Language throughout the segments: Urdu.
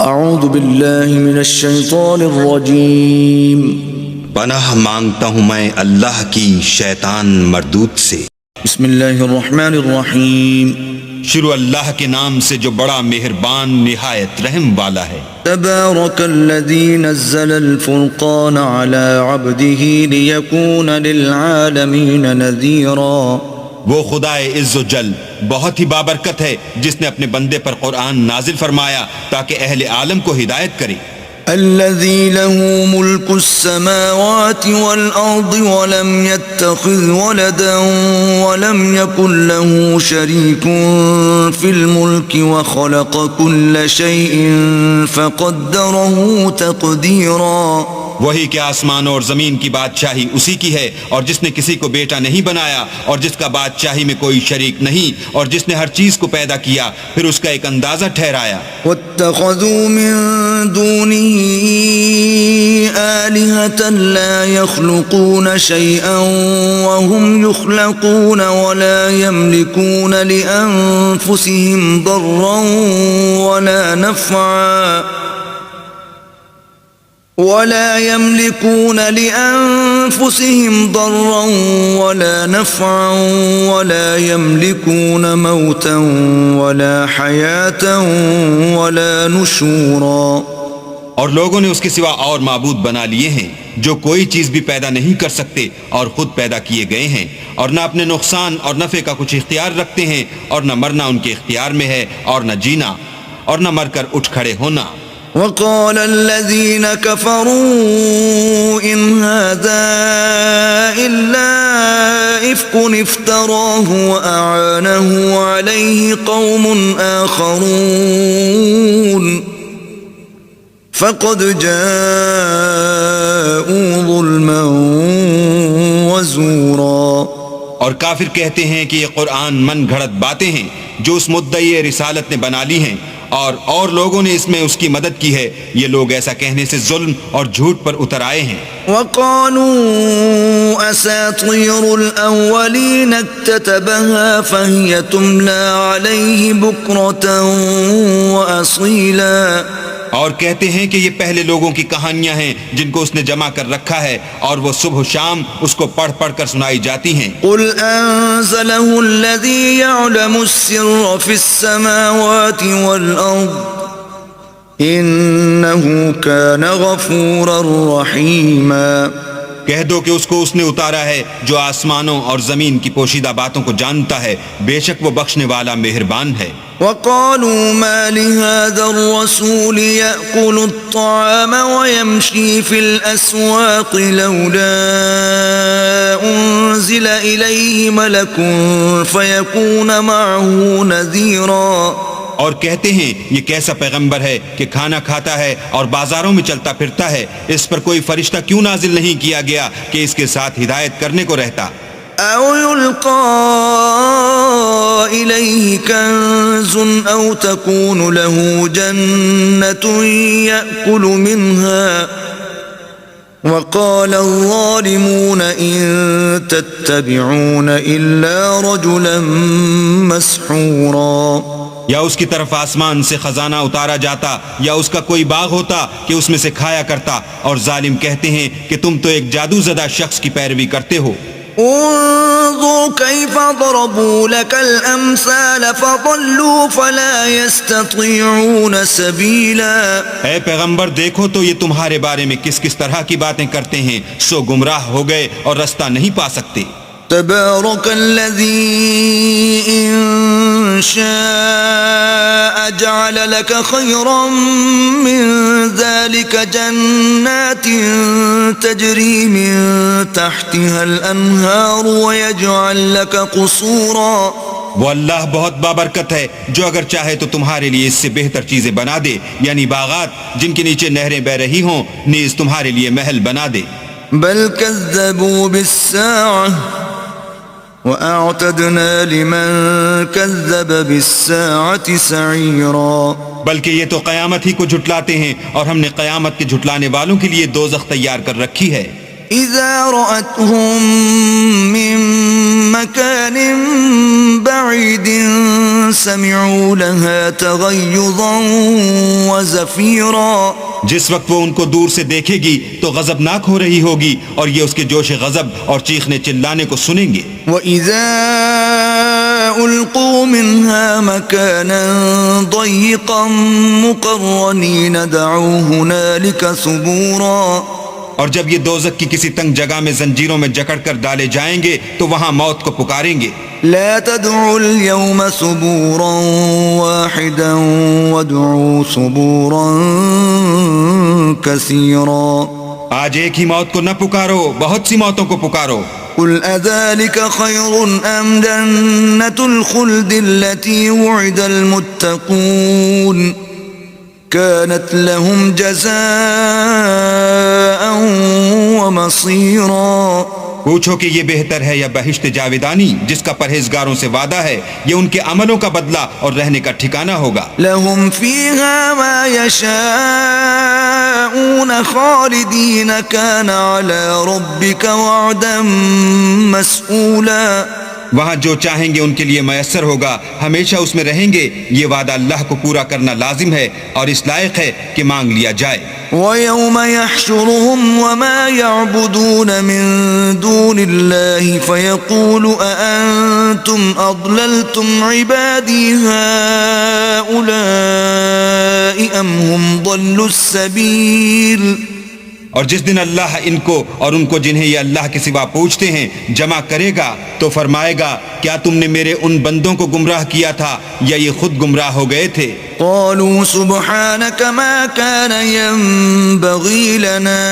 اعوذ باللہ من الشیطان الرجیم پناہ مانگتا ہوں میں اللہ کی شیطان مردود سے۔ بسم اللہ الرحمن الرحیم شروع اللہ کے نام سے جو بڑا مہربان نہایت رحم والا ہے۔ تبارک الذی نزل الفرقان علی عبده لیکون للعالمین نذیرا۔ وہ خدا عز و جل بہت ہی بابرکت ہے جس نے اپنے بندے پر قرآن نازل فرمایا تاکہ اہل عالم کو ہدایت کرے۔ الذي له ملك السماوات والأرض ولم يتخذ ولدا ولم يكن له شريك في الملك وخلق كل شيء فقدره تقديرا۔ وہی کہ آسمانوں اور زمین کی بادشاہی اسی کی ہے، اور جس نے کسی کو بیٹا نہیں بنایا اور جس کا بادشاہی میں کوئی شریک نہیں، اور جس نے ہر چیز کو پیدا کیا پھر اس کا ایک اندازہ ٹھہرایا۔ واتخذوا من دونه آلهة لا يخلقون شيئا وهم يخلقون ولا يملكون لأنفسهم ضرا ولا نفعا ولا يملكون لأنفسهم ضرا ولا نفعا ولا يملكون موتا ولا حياة ولا نشورا۔ اور لوگوں نے اس کے سوا اور معبود بنا لیے ہیں جو کوئی چیز بھی پیدا نہیں کر سکتے اور خود پیدا کیے گئے ہیں، اور نہ اپنے نقصان اور نفع کا کچھ اختیار رکھتے ہیں، اور نہ مرنا ان کے اختیار میں ہے اور نہ جینا اور نہ مر کر اٹھ کھڑے ہونا۔ وقال الذين كفروا إن هذا إلا إفك افتراه وأعانه عليه قوم آخرون فقد جاءوا ظلما وزورا۔ اور کافر کہتے ہیں کہ یہ قرآن من گھڑت باتیں ہیں جو اس مدعی رسالت نے بنا لی ہیں، اور لوگوں نے اس میں اس کی مدد کی ہے۔ یہ لوگ ایسا کہنے سے ظلم اور جھوٹ پر اتر آئے ہیں۔ وقالوا اساطیر الاولین اکتتبها فہی تملی علیہ بکرة واصیلا۔ اور کہتے ہیں کہ یہ پہلے لوگوں کی کہانیاں ہیں جن کو اس نے جمع کر رکھا ہے اور وہ صبح و شام اس کو پڑھ پڑھ کر سنائی جاتی ہیں۔ قل انزلہ الذی یعلم السر فی السماوات والارض انہ کان غفورا رحیما۔ کہہ دو کہ اس کو اس نے اتارا ہے جو آسمانوں اور زمین کی پوشیدہ باتوں کو جانتا ہے، بے شک وہ بخشنے والا مہربان ہے۔ وقالوا ما لهذا الرسول يأكل الطعام ويمشي في الأسواق لولا أنزل إليه ملك فيكون معه نذيرا۔ اور کہتے ہیں یہ کیسا پیغمبر ہے کہ کھانا کھاتا ہے اور بازاروں میں چلتا پھرتا ہے، اس پر کوئی فرشتہ کیوں نازل نہیں کیا گیا کہ اس کے ساتھ ہدایت کرنے کو رہتا؟ او يلقى إليه كنز او تكون له جنة يأكل منها وقال الظالمون إن تتبعون إلا رجلا مسحورا۔ یا اس کی طرف آسمان سے خزانہ اتارا جاتا یا اس کا کوئی باغ ہوتا کہ اس میں سے کھایا کرتا، اور ظالم کہتے ہیں کہ تم تو ایک جادو زدہ شخص کی پیروی کرتے ہو۔ انظر كيف ضربوا لك الامثال فضلوا فلا يستطيعون سبيلا۔ اے پیغمبر دیکھو تو یہ تمہارے بارے میں کس کس طرح کی باتیں کرتے ہیں، سو گمراہ ہو گئے اور رستہ نہیں پا سکتے۔ تبارك الذي إن شاء جعل لك خيرا من ذلك جنات تجري من تحتها الأنهار ويجعل لك قصورا۔ وہ اللہ بہت بابرکت ہے جو اگر چاہے تو تمہارے لیے اس سے بہتر چیزیں بنا دے، یعنی باغات جن کے نیچے نہریں بہ رہی ہوں، نیز تمہارے لیے محل بنا دے۔ بل كذبوا بالساعة وَأَعْتَدْنَا لِمَنْ كَذَّبَ بِالسَّاعَةِ سَعِيرًا۔ بلکہ یہ تو قیامت ہی کو جھٹلاتے ہیں، اور ہم نے قیامت کے جھٹلانے والوں کے لیے دوزخ تیار کر رکھی ہے۔ إذا رأتهم من مكان بعيد سمعوا لها تغيظا وزفيرا. جس وقت وہ ان کو دور سے دیکھے گی تو غضبناک ہو رہی ہوگی اور یہ اس کے جوش غضب اور چیخنے چلانے کو سنیں گے. وَإِذَا أُلْقُوا مِنْهَا مَكَانًا ضَيِّقًا مُقَرَّنِينَ دَعُوا هُنَالِكَ ثُبُورًا. اور جب یہ دوزخ کی کسی تنگ جگہ میں زنجیروں میں جکڑ کر ڈالے جائیں گے تو وہاں موت کو پکاریں گے. لا تدعوا اليوم ثبورا واحدا وادعوا ثبورا كثيرا. آج ایک ہی موت کو نہ پکارو، بہت سی موتوں کو پکارو. قل أذلك خير أم جنة الخلد التي وعد المتقون كانت لهم جزاء ومصيرا. پوچھو کہ یہ بہتر ہے یا بہشت جاویدانی جس کا پرہیزگاروں سے وعدہ ہے، یہ ان کے عملوں کا بدلہ اور رہنے کا ٹھکانہ ہوگا. لهم فيها ما يشاءون خالدين كان على ربك وعدا مسئولا. وہاں جو چاہیں گے ان کے لیے میسر ہوگا، ہمیشہ اس میں رہیں گے. یہ وعدہ اللہ کو پورا کرنا لازم ہے اور اس لائق ہے کہ مانگ لیا جائے. وَيَوْمَ يَحْشُرُهُمْ وَمَا يَعْبُدُونَ مِن دُونِ اللَّهِ فَيَقُولُ أَأَنْتُمْ أَضْلَلْتُمْ عِبَادِي هَؤُلَاءِ أَمْ هُمْ ضَلُّوا السَّبِيلَ. اور جس دن اللہ ان کو اور ان کو جنہیں یہ اللہ کے سوا پوچھتے ہیں جمع کرے گا تو فرمائے گا کیا تم نے میرے ان بندوں کو گمراہ کیا تھا یا یہ خود گمراہ ہو گئے تھے؟ قالوا سبحانك ما كان ينبغي لنا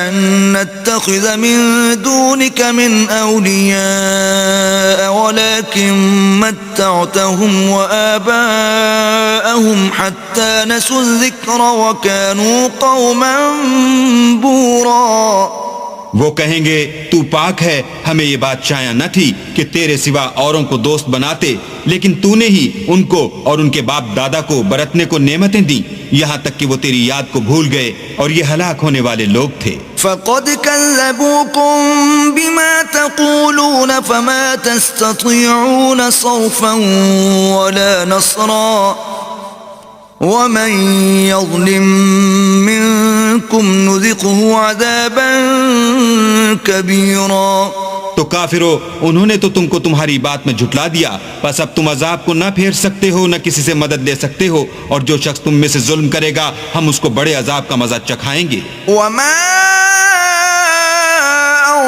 أن نتخذ من دونك من أولياء ولكن متعتهم وآباءهم حتى نسوا الذكر وكانوا قوما بورا. وہ کہیں گے تو پاک ہے، ہمیں یہ بات چاہیے نہ تھی کہ تیرے سوا اوروں کو دوست بناتے، لیکن تو نے ہی ان کو اور ان کے باپ دادا کو برتنے کو نعمتیں دیں یہاں تک کہ وہ تیری یاد کو بھول گئے اور یہ ہلاک ہونے والے لوگ تھے. فقد كذبوكم بما تقولون فما تستطيعون صرفا ولا نصرا ومن يظلم منكم نذقه عذابا كبيرا. تو کافرو، انہوں نے تو تم کو تمہاری بات میں جھٹلا دیا، پس اب تم عذاب کو نہ پھیر سکتے ہو نہ کسی سے مدد لے سکتے ہو، اور جو شخص تم میں سے ظلم کرے گا ہم اس کو بڑے عذاب کا مزہ چکھائیں گے. وما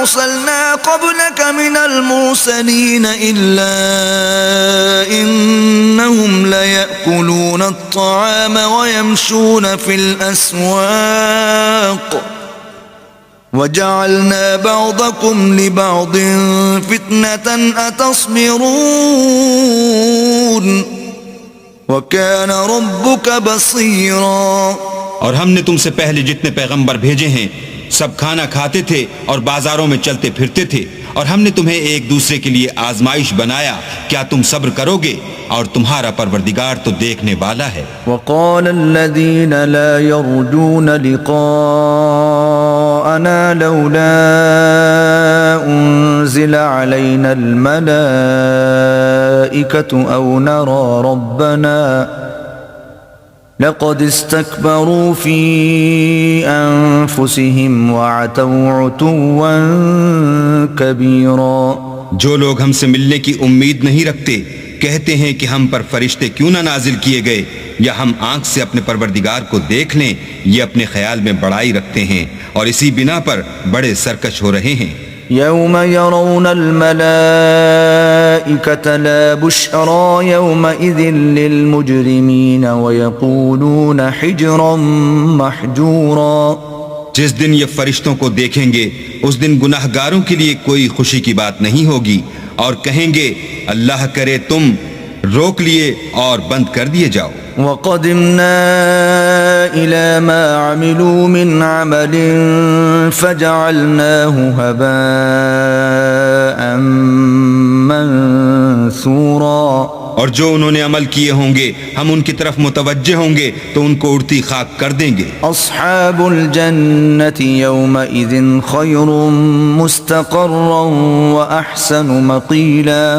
أرسلنا قبلك من المرسلين إلا إنهم ليأكلون الطعام ويمشون في الأسواق وجعلنا بعضكم لبعض فتنة أتصبرون وكان ربك بصيرا. اور ہم نے تم سے پہلے جتنے پیغمبر بھیجے ہیں سب کھانا کھاتے تھے اور بازاروں میں چلتے پھرتے تھے، اور ہم نے تمہیں ایک دوسرے کے لیے آزمائش بنایا، کیا تم صبر کرو گے؟ اور تمہارا پروردگار تو دیکھنے والا ہے. وقال الذين لا يرجون لقاءنا لولا أنزل علينا الملائكة أو نرى ربنا لقد استكبروا في أنفسهم وعتوا عتوا كبيرا. جو لوگ ہم سے ملنے کی امید نہیں رکھتے کہتے ہیں کہ ہم پر فرشتے کیوں نہ نازل کیے گئے یا ہم آنکھ سے اپنے پروردگار کو دیکھ لیں. یہ اپنے خیال میں بڑائی رکھتے ہیں اور اسی بنا پر بڑے سرکش ہو رہے ہیں. يوم يرون الملائكة لا بشرى يومئذ للمجرمين ويقولون حجرا محجورا. جس دن یہ فرشتوں کو دیکھیں گے اس دن گناہ گاروں کے لیے کوئی خوشی کی بات نہیں ہوگی، اور کہیں گے اللہ کرے تم روک لیے اور بند کر دیے جاؤ. وَقَدِمْنَا إِلَى مَا عَمِلُوا مِنْ عَمَلٍ فَجَعَلْنَاهُ هَبَاءً مَنْثُورًا. اور جو انہوں نے عمل کیے ہوں گے ہم ان کی طرف متوجہ ہوں گے تو ان کو اڑتی خاک کر دیں گے۔ اصحاب الجنة يومئذ خير مستقرا واحسن مقيلا۔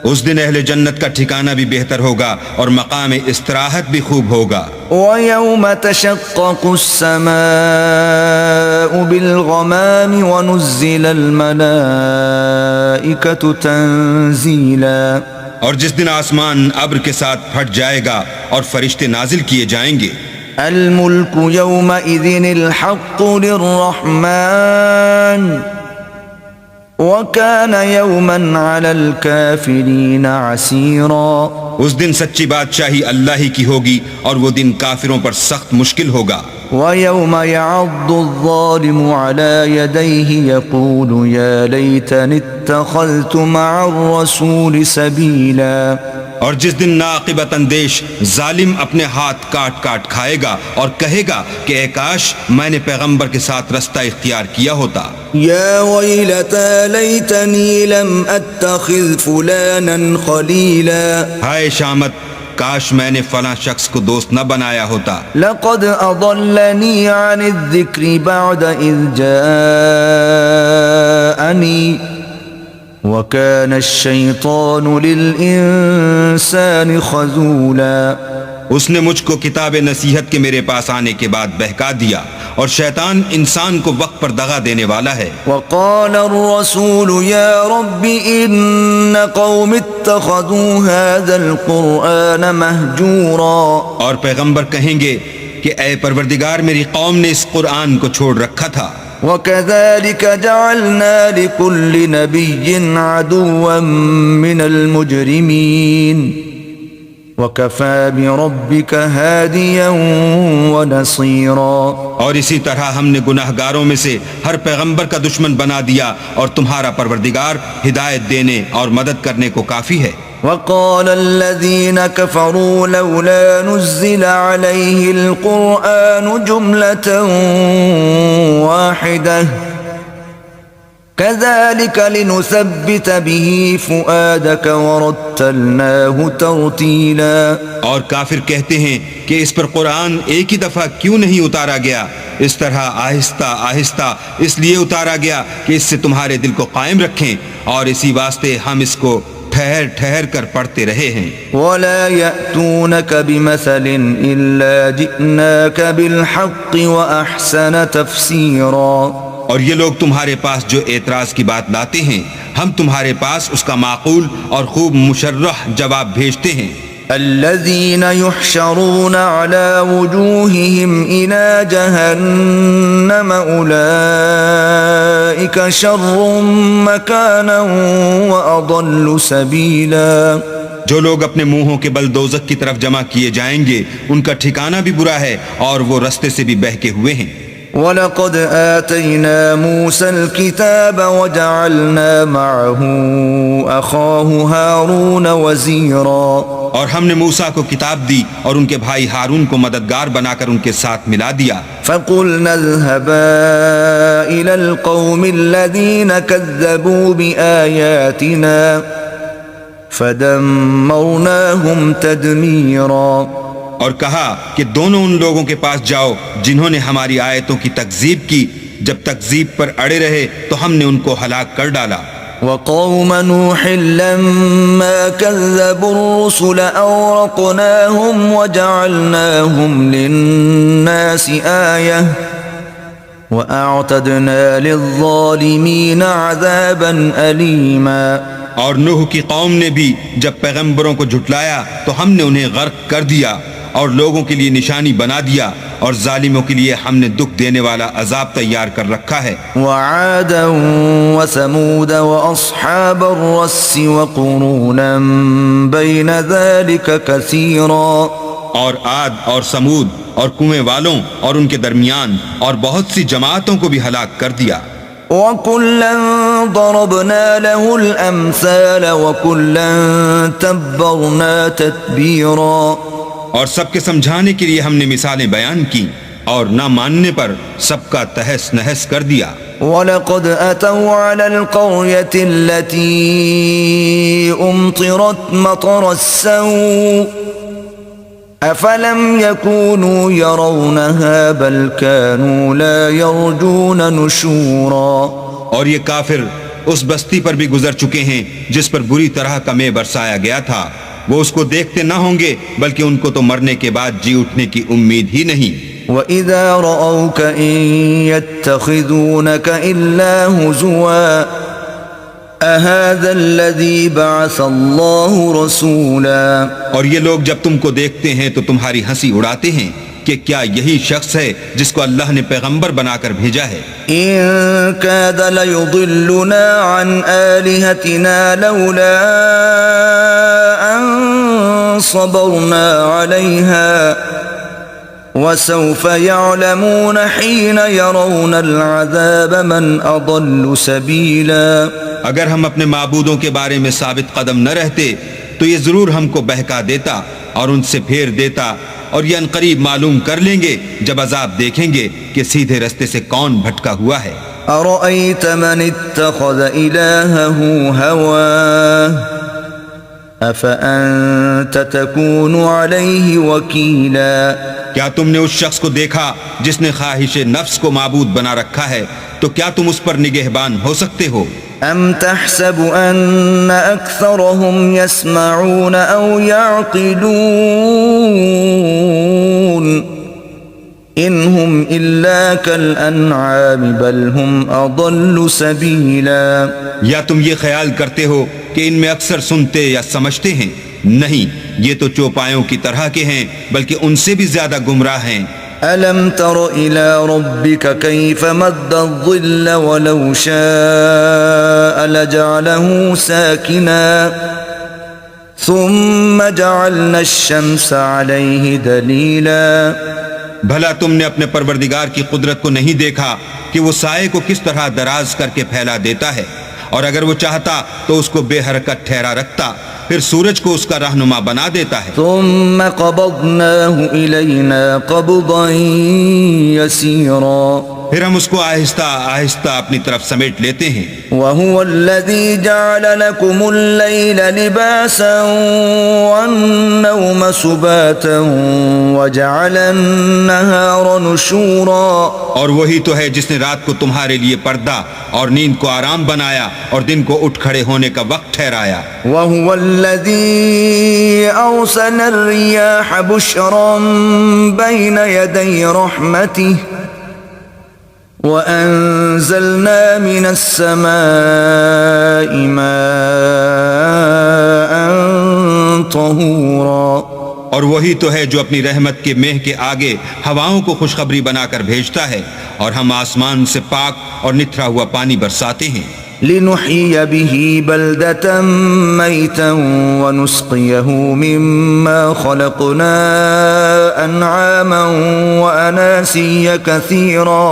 اس دن اہل جنت کا ٹھکانہ بھی بہتر ہوگا اور مقام استراحت بھی خوب ہوگا۔ ويوم تشقق السماء بالغمام ونزل الملائكة تنزيلا۔ اور جس دن آسمان ابر کے ساتھ پھٹ جائے گا اور فرشتے نازل کیے جائیں گے۔ الملك يومئذ الحق للرحمن وكان يوما على الكافرين عسيرا۔ اس دن سچی بادشاہی اللہ ہی کی ہوگی اور وہ دن کافروں پر سخت مشکل ہوگا۔ ويوم يعض الظالم على يديه يقول يا ليتني اتخذت مع الرسول سبيلا۔ اور جس دن ناقبت اندیش ظالم اپنے ہاتھ کاٹ کاٹ کھائے گا اور کہے گا کہ اے کاش میں نے پیغمبر کے ساتھ رستہ اختیار کیا ہوتا۔ يا ويلتى ليتني لم اتخذ فلانا خليلا۔ ہائے شامت، کاش میں نے فلاں شخص کو دوست نہ بنایا ہوتا۔ لقد اضلني عن الذكر بعد اذ جاءني وكان الشيطان للإنسان خذولا۔ اس نے مجھ کو کتاب نصیحت کے میرے پاس آنے کے بعد بہکا دیا اور شیطان انسان کو وقت پر دغا دینے والا ہے۔ وقال الرسول يا رب إن قوم اتخذوا هذا القرآن مهجورا۔ اور پیغمبر کہیں گے کہ اے پروردگار میری قوم نے اس قرآن کو چھوڑ رکھا تھا۔ وكذلك جعلنا لكل نبي عدوا من المجرمين وكفى بربك هاديا ونصيرا۔ اور اسی طرح ہم نے گناہگاروں میں سے ہر پیغمبر کا دشمن بنا دیا اور تمہارا پروردگار ہدایت دینے اور مدد کرنے کو کافی ہے۔ وقال الذين كفروا لولا نزل عليه القرآن جملة واحدة كذلك لنثبت به فؤادك ورتلناه ترتيلا۔ اور کافر کہتے ہیں کہ اس پر قرآن ایک ہی دفعہ کیوں نہیں اتارا گیا، اس طرح آہستہ آہستہ اس لیے اتارا گیا کہ اس سے تمہارے دل کو قائم رکھیں، اور اسی واسطے ہم اس کو ٹھہر ٹھہر کر پڑھتے رہے ہیں۔ ولا يأتونك بمثل إلا جئناك بالحق وأحسن تفسيرا۔ اور یہ لوگ تمہارے پاس جو اعتراض کی بات لاتے ہیں ہم تمہارے پاس اس کا معقول اور خوب مشرح جواب بھیجتے ہیں۔ الذين يحشرون على وجوههم إلى جهنم أولئك شر مكانا وأضل سبيلا۔ جو لوگ اپنے منہوں کے بل دوزخ کی طرف جمع کیے جائیں گے ان کا ٹھکانہ بھی برا ہے اور وہ رستے سے بھی بہکے ہوئے ہیں۔ وَلَقَدْ آتَيْنَا مُوسَى الْكِتَابَ وَجَعَلْنَا مَعَهُ أَخَاهُ هَارُونَ وَزِيرًا۔ اور ہم نے موسیٰ کو کتاب دی اور ان کے بھائی ہارون کو مددگار بنا کر ان کے ساتھ ملا دیا۔ فَقُلْنَا اذْهَبَا إِلَى الْقَوْمِ الَّذِينَ كَذَّبُوا بِآيَاتِنَا فَدَمَّرْنَاهُمْ تَدْمِيرًا۔ اور کہا کہ دونوں ان لوگوں کے پاس جاؤ جنہوں نے ہماری آیتوں کی تکذیب کی، جب تکذیب پر اڑے رہے تو ہم نے ان کو ہلاک کر ڈالا۔ وقوم نوح لما كذبوا الرسل أورقناهم وجعلناهم للناس آية وأعتدنا للظالمين عذابا أليما۔ اور نوح کی قوم نے بھی جب پیغمبروں کو جھٹلایا تو ہم نے انہیں غرق کر دیا اور لوگوں کے لیے نشانی بنا دیا، اور ظالموں کے لیے ہم نے دکھ دینے والا عذاب تیار کر رکھا ہے۔ وعادا وثمود واصحاب الرس وقرونا بين ذلك كثيرا۔ اور عاد اور سمود اور کنویں والوں اور ان کے درمیان اور بہت سی جماعتوں کو بھی ہلاک کر دیا۔ وَكُلًّا ضَرَبْنَا لَهُ الْأَمْثَالَ وَكُلًّا تَبَّرْنَا تَتْبِيرًا۔ اور سب کے سمجھانے کے لیے ہم نے مثالیں بیان کی اور نہ ماننے پر سب کا تہس نہس کر دیا۔ وَلَقَدْ أَتَوْا عَلَى الْقَرْيَةِ الَّتِي أُمْطِرَتْ مَطَرَ السَّوْءِ أَفَلَمْ يَكُونُوا يَرَوْنَهَا بَلْ كَانُوا لَا يَرْجُونَ نُشُورًا۔ اور یہ کافر اس بستی پر بھی گزر چکے ہیں جس پر بری طرح کا مے برسایا گیا تھا، وہ اس کو دیکھتے نہ ہوں گے بلکہ ان کو تو مرنے کے بعد جی اٹھنے کی امید ہی نہیں۔ وَإِذَا رَأَوْكَ إِن يَتَّخِذُونَكَ إِلَّا هُزُوًا أَهَذَا الَّذِي بَعَثَ اللَّهُ رَسُولًا۔ اور یہ لوگ جب تم کو دیکھتے ہیں تو تمہاری ہنسی اڑاتے ہیں کہ کیا یہی شخص ہے جس کو اللہ نے پیغمبر بنا کر بھیجا ہے؟ إِن كَادَ لَيُضِلُّنَا عَنْ آلِهَتِنَا لَوْلَا أَن صَبَرْنَا عَلَيْهَا وَسَوْفَ يَعْلَمُونَ حِينَ يَرَوْنَ الْعَذَابَ مَنْ أَضَلُّ سَبِيلًا۔ اگر ہم اپنے معبودوں کے بارے میں ثابت قدم نہ رہتے تو یہ ضرور ہم کو بہکا دیتا اور ان سے پھیر دیتا، اور یہ عنقریب معلوم کر لیں گے جب عذاب دیکھیں گے کہ سیدھے رستے سے کون بھٹکا ہوا ہے۔ أَرَأَيْتَ مَنِ اتَّخَذَ إِلَٰهَهُ هَوَاهُ أَفَأَنتَ تَكُونُ عَلَيْهِ وَكِيلًا۔ کیا تم نے اس شخص کو دیکھا جس نے خواہش نفس کو معبود بنا رکھا ہے، تو کیا تم اس پر نگہبان ہو سکتے ہو؟ أَمْ تَحْسَبُ أَنَّ أَكْثَرَهُمْ يَسْمَعُونَ أَوْ يَعْقِلُونَ إِنْ هُمْ إِلَّا كَالْأَنْعَامِ بَلْ هُمْ أَضَلُّ سَبِيلًا۔ یا تم یہ خیال کرتے ہو کہ ان میں اکثر سنتے یا سمجھتے ہیں؟ نہیں، یہ تو چوپایوں کی طرح کے ہیں بلکہ ان سے بھی زیادہ گمراہ ہیں۔ أَلَمْ تَرَ إِلَى رَبِّكَ كَيْفَ مَدَّ الظِّلَّ وَلَوْ شَاءَ لَجَعَلَهُ سَاكِنًا ثُمَّ جَعَلْنَا الشَّمْسَ عَلَيْهِ دَلِيلًا۔ بھلا تم نے اپنے پروردگار کی قدرت کو نہیں دیکھا کہ وہ سائے کو کس طرح دراز کر کے پھیلا دیتا ہے، اور اگر وہ چاہتا تو اس کو بے حرکت ٹھہرا رکھتا، پھر سورج کو اس کا رہنما بنا دیتا ہے۔ ثُمَّ قَبَضْنَاهُ إِلَيْنَا قَبْضًا يَسِيرًا۔ پھر ہم اس کو آہستہ آہستہ اپنی طرف سمیٹ لیتے ہیں۔ وَهُوَ الَّذِي جَعَلَ لَكُمُ اللَّيْلَ لِبَاسًا وَالنَّوْمَ سُبَاتًا وَجَعَلَ النَّهَارَ نُشُورًا۔ اور وہی تو ہے جس نے رات کو تمہارے لیے پردہ اور نیند کو آرام بنایا اور دن کو اٹھ کھڑے ہونے کا وقت ٹھہرایا۔ وَهُوَ الَّذِي أَرْسَلَ الرِّيَاحَ بُشْرًا بَيْنَ يَدَيْ رَحْمَتِهِ وَأَنزَلْنَا مِنَ السَّمَاءِ مَاءً طَهُورًا۔ اور وہی تو ہے جو اپنی رحمت کے مہ کے آگے ہواؤں کو خوشخبری بنا کر بھیجتا ہے، اور ہم آسمان سے پاک اور نتھرا ہوا پانی برساتے ہیں۔ لِنُحْيِيَ بِهِ بَلْدَةً مَيْتًا وَنُسْقِيَهُ مِمَّا خَلَقْنَا أَنْعَامًا وَأَنَاسِيَّ كَثِيرًا۔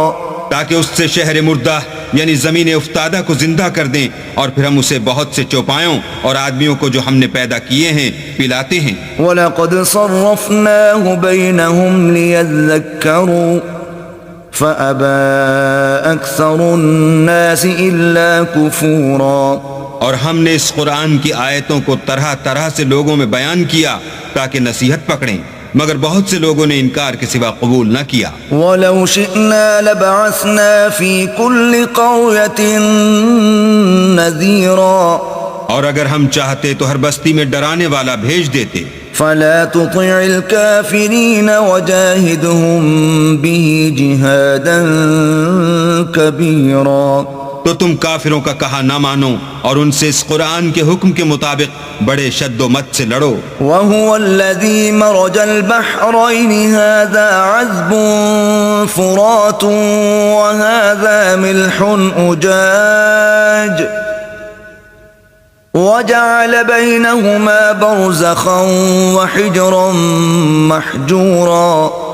تاکہ اس سے شہر مردہ یعنی زمین افتادہ کو زندہ کر دیں، اور پھر ہم اسے بہت سے چوپایوں اور آدمیوں کو جو ہم نے پیدا کیے ہیں پلاتے ہیں۔ وَلَقَدْ صَرَّفْنَاهُ بَيْنَهُمْ لِيَذَّكَّرُوا فَأَبَى أَكْثَرُ النَّاسِ إِلَّا كُفُورًا۔ اور ہم نے اس قرآن کی آیتوں کو طرح طرح سے لوگوں میں بیان کیا تاکہ نصیحت پکڑیں، مگر بہت سے لوگوں نے انکار کے سوا قبول نہ کیا۔ وَلَوْ شِئْنَا لَبَعَثْنَا فِي كُلِّ قَرْيَةٍ نَذِيرًا۔ اور اگر ہم چاہتے تو ہر بستی میں ڈرانے والا بھیج دیتے۔ فَلَا تُطِعِ الْكَافِرِينَ وَجَاهِدْهُمْ بِهِ جِهَادًا كَبِيرًا۔ تو تم کافروں کا کہا نہ مانو اور ان سے اس قرآن کے حکم کے مطابق بڑے شد و مت سے لڑو۔ وَهُوَ الَّذِي مَرَجَ الْبَحْرَيْنِ هَذَا عَذْبٌ فُرَاتٌ وَهَذَا مِلْحٌ أُجَاجٌ وَجَعَلَ بَيْنَهُمَا بَرْزَخًا وَحِجْرًا مَحْجُورًا۔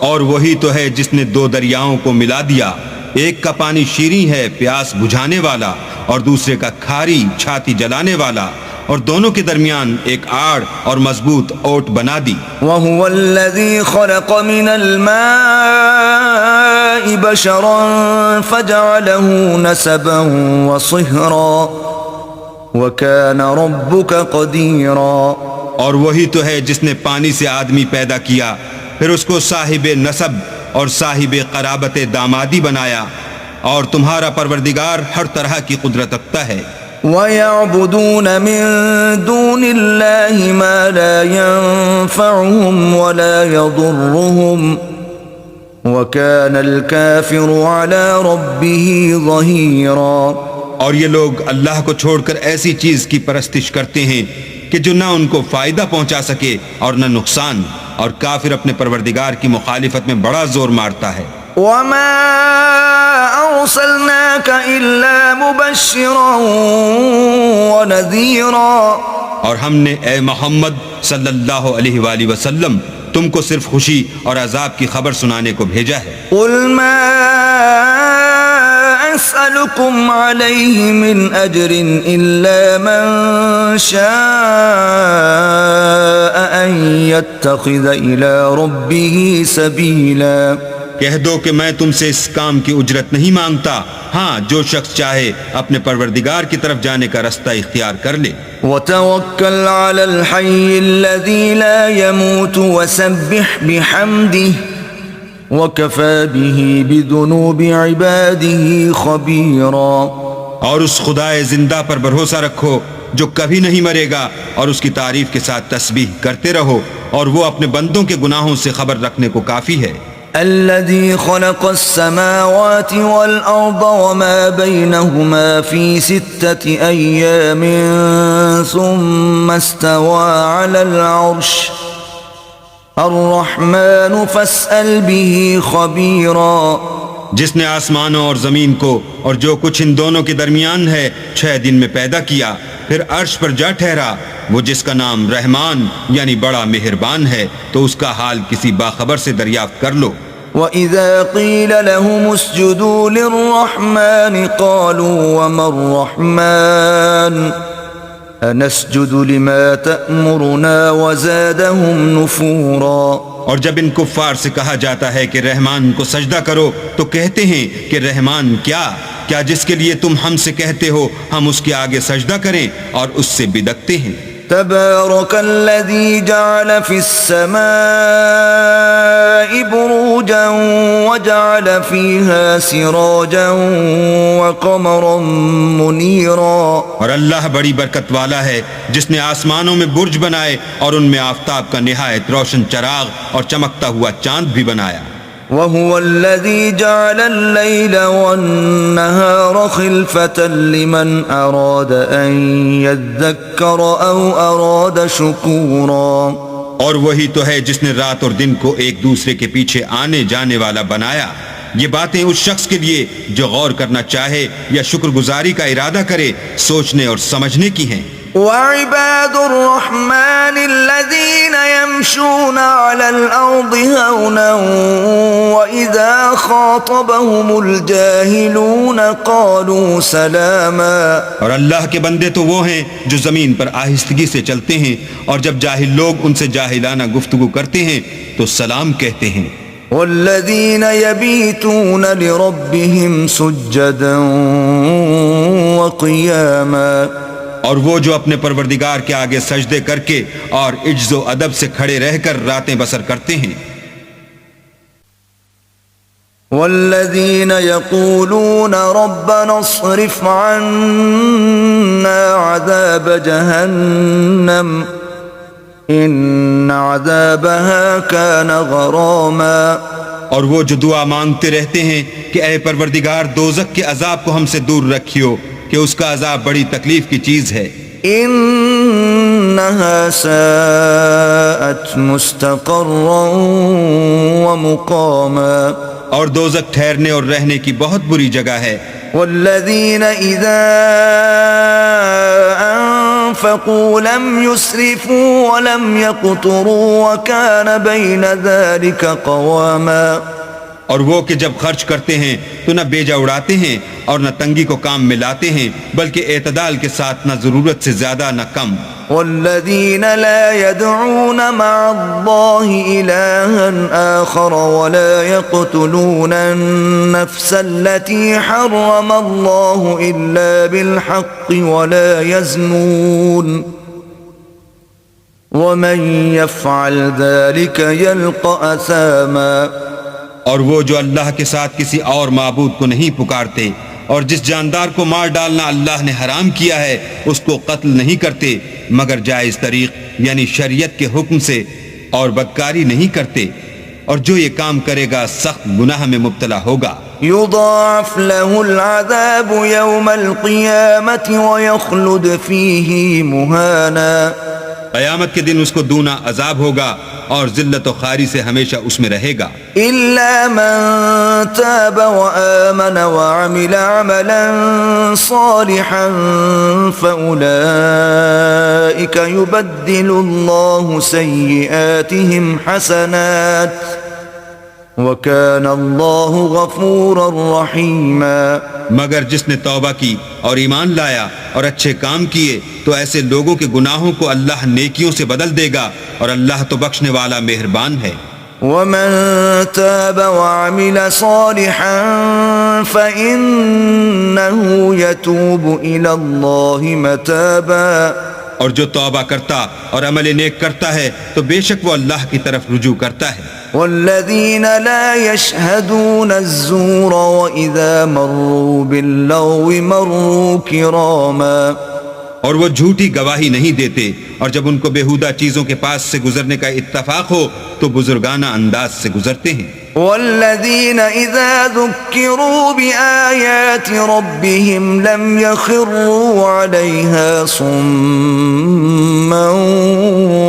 اور وہی تو ہے جس نے دو دریاؤں کو ملا دیا، ایک کا پانی شیریں ہے پیاس بجھانے والا، اور دوسرے کا کھاری چھاتی جلانے والا، اور دونوں کے درمیان ایک آڑ اور مضبوط اوٹ بنا دی. وهو الذي خلق من الماء بشرا فجعله نسبا وصهرا وكان ربك قديرا. اور وہی تو ہے جس نے پانی سے آدمی پیدا کیا پھر اس کو صاحب نسب اور صاحب قرابت دامادی بنایا، اور تمہارا پروردگار ہر طرح کی قدرت رکھتا ہے. وَيَعْبُدُونَ مِن دُونِ اللَّهِ مَا لَا يَنفَعُهُمْ وَلَا يَضُرُّهُمْ وَكَانَ الْكَافِرُ عَلَى رَبِّهِ ظَهِيرًا. اور یہ لوگ اللہ کو چھوڑ کر ایسی چیز کی پرستش کرتے ہیں کہ جو نہ ان کو فائدہ پہنچا سکے اور نہ نقصان، اور کافر اپنے پروردگار کی مخالفت میں بڑا زور مارتا ہے. وَمَا أَرْسَلْنَاكَ إِلَّا مُبَشِّرًا وَنَذِيرًا. اور ہم نے اے محمد صلی اللہ علیہ وآلہ وسلم تم کو صرف خوشی اور عذاب کی خبر سنانے کو بھیجا ہے. قُلْ مَا أَسْأَلُكُمْ عَلَيْهِ مِنْ أَجْرٍ إِلَّا مَنْ شَاءَ أَنْ يَتَّخِذَ إِلَى رَبِّهِ سَبِيلًا. کہہ دو کہ میں تم سے اس کام کی اجرت نہیں مانگتا، ہاں جو شخص چاہے اپنے پروردگار کی طرف جانے کا رستہ اختیار کر لے. وَتَوَكَّلْ عَلَى الْحَيِّ الَّذِي لَا يَمُوتُ وَسَبِّحْ بِحَمْدِهِ وَكَفَى بِهِ بِذُنُوبِ عِبَادِهِ خَبِيرًا. اور اس خدائے زندہ پر بھروسہ رکھو جو کبھی نہیں مرے گا، اور اس کی تعریف کے ساتھ تسبیح کرتے رہو، اور وہ اپنے بندوں کے گناہوں سے خبر رکھنے کو کافی ہے. الذي خلق السماوات والأرض وما بينهما في 6 أيام ثم استوى على العرش الرحمن فاسأل به خبيرا. جس نے آسمانوں اور زمین کو اور جو کچھ ان دونوں کے درمیان ہے 6 دن میں پیدا کیا، پھر عرش پر جا ٹھہرا، وہ جس کا نام رحمان یعنی بڑا مہربان ہے، تو اس کا حال کسی باخبر سے دریافت کر لو. وَإِذَا قِيلَ لَهُمُ اسْجُدُوا لِلرَّحْمَنِ قَالُوا وَمَا الرَّحْمَنُ أَنَسْجُدُ لِمَا تَأْمُرُنَا وَزَادَهُمْ نُفُورًا. اور جب ان کفار سے کہا جاتا ہے کہ رحمان کو سجدہ کرو تو کہتے ہیں کہ رحمان کیا جس کے لیے تم ہم سے کہتے ہو ہم اس کے آگے سجدہ کریں، اور اس سے بدکتے ہیں. تبارك الذي جعل في السماء بروجا وجعل فيها سراجا وقمرا منيرا. اور اللہ بڑی برکت والا ہے جس نے آسمانوں میں برج بنائے اور ان میں آفتاب کا نہایت روشن چراغ اور چمکتا ہوا چاند بھی بنایا. وهو الذي جعل الليل والنهار خلفة لمن أراد أن يذكر أو أراد شكورا. اور وہی تو ہے جس نے رات اور دن کو ایک دوسرے کے پیچھے آنے جانے والا بنایا. یہ باتیں اس شخص کے لیے جو غور کرنا چاہے یا شکر گزاری کا ارادہ کرے، سوچنے اور سمجھنے کی ہیں. وعباد الرحمن الذين يمشون على الأرض هونا وإذا خاطبهم الجاهلون قالوا سلاما. اور اللہ کے بندے تو وہ ہیں جو زمین پر آہستگی سے چلتے ہیں، اور جب جاہل لوگ ان سے جاہلانہ گفتگو کرتے ہیں تو سلام کہتے ہیں. والذين يبيتون لربهم سجدا وقياما. اور وہ جو اپنے پروردگار کے آگے سجدے کر کے اور عجز و ادب سے کھڑے رہ کر راتیں بسر کرتے ہیں. والذین یقولون ربنا اصرف عنا عذاب جہنم ان عذابها كان غراما. اور وہ جو دعا مانگتے رہتے ہیں کہ اے پروردگار دوزخ کے عذاب کو ہم سے دور رکھیو کہ اس کا عذاب بڑی تکلیف کی چیز ہے. انها ساءت مستقرا ومقاما. اور دوزخ ٹھہرنے اور رہنے کی بہت بری جگہ ہے. والذین اذا انفقوا لم يسرفوا ولم يقتروا وكان بين ذلك قواما. اور وہ کہ جب خرچ کرتے ہیں تو نہ بیجا اڑاتے ہیں اور نہ تنگی کو کام میں لاتے ہیں، بلکہ اعتدال کے ساتھ نہ ضرورت سے زیادہ نہ کم۔ والذين لا يدعون مع الله إلها آخر ولا يقتلون النفس التي حرم الله إلا بالحق ولا يزنون ومن يفعل ذلك يلقى أثاما۔ اور وہ جو اللہ کے ساتھ کسی اور معبود کو نہیں پکارتے اور جس جاندار کو مار ڈالنا اللہ نے حرام کیا ہے اس کو قتل نہیں کرتے مگر جائز طریق یعنی شریعت کے حکم سے، اور بدکاری نہیں کرتے، اور جو یہ کام کرے گا سخت گناہ میں مبتلا ہوگا۔ يضاعف له العذاب يوم القيامة ويخلد فيه مهانا۔ قیامت کے دن اس کو دونا عذاب ہوگا اور ذلت و خواری سے ہمیشہ اس میں رہے گا۔ إلا من تاب وآمن وعمل عملا صالحا فأولئك يبدل الله سيئاتهم حسنات وكان الله غفورا رحيما۔ مگر جس نے توبہ کی اور ایمان لایا اور اچھے کام کیے تو ایسے لوگوں کے گناہوں کو اللہ نیکیوں سے بدل دے گا، اور اللہ تو بخشنے والا مہربان ہے۔ ومن تاب وعمل صالحا فإنه يتوب إلى الله متابا۔ اور جو توبہ کرتا اور عمل نیک کرتا ہے تو بے شک وہ اللہ کی طرف رجوع کرتا ہے۔ والذين لا يشهدون الزور وإذا مروا باللغو مروا كراما۔ اور وہ جھوٹی گواہی نہیں دیتے، اور جب ان کو بےہودہ چیزوں کے پاس سے گزرنے کا اتفاق ہو تو بزرگانہ انداز سے گزرتے ہیں۔ والذين إذا ذكروا بآيات ربهم لم يخروا عليها صما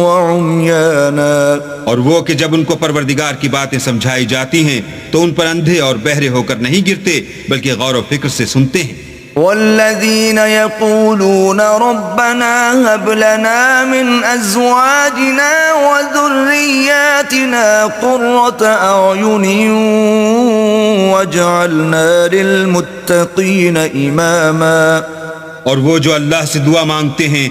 وعميانا۔ اور وہ کہ جب ان کو پروردگار کی باتیں سمجھائی جاتی ہیں تو ان پر اندھے اور بہرے ہو کر نہیں گرتے بلکہ غور و فکر سے سنتے ہیں۔ والذين يقولون ربنا هب لنا من أزواجنا وذرياتنا قرة أعين واجعلنا للمتقين إماما۔ اور وہ جو اللہ سے دعا مانگتے ہیں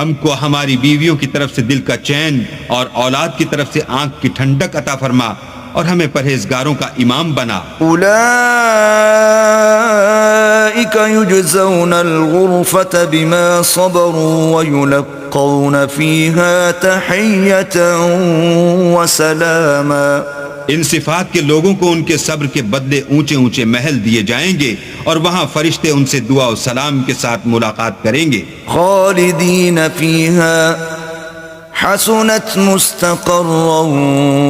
ہم کو ہماری بیویوں کی طرف سے دل کا چین اور اولاد کی طرف سے آنکھ کی ٹھنڈک عطا فرما اور ہمیں پرہیزگاروں کا امام بنا۔ أولئك يجزون الغرفة بما صبروا ويلقون فيها تحية وسلاما۔ ان صفات کے لوگوں کو ان کے صبر کے بدلے اونچے اونچے محل دیے جائیں گے اور وہاں فرشتے ان سے دعا و سلام کے ساتھ ملاقات کریں گے۔ خالدين فيها حسنت مستقرا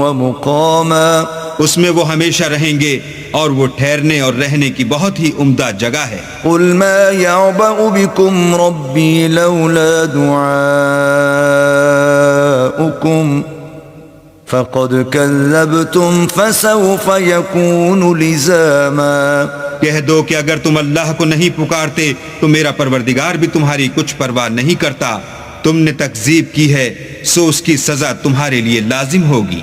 ومقاما۔ اس میں وہ ہمیشہ رہیں گے اور وہ ٹھہرنے اور رہنے کی بہت ہی عمدہ جگہ ہے۔ قل ما يعبأ بكم ربي لولا دعاؤكم فقد كذبتم فسوف يكون لزاما۔ کہہ دو کہ اگر تم اللہ کو نہیں پکارتے تو میرا پروردگار بھی تمہاری کچھ پرواہ نہیں کرتا، تم نے تکذیب کی ہے سو اس کی سزا تمہارے لیے لازم ہوگی۔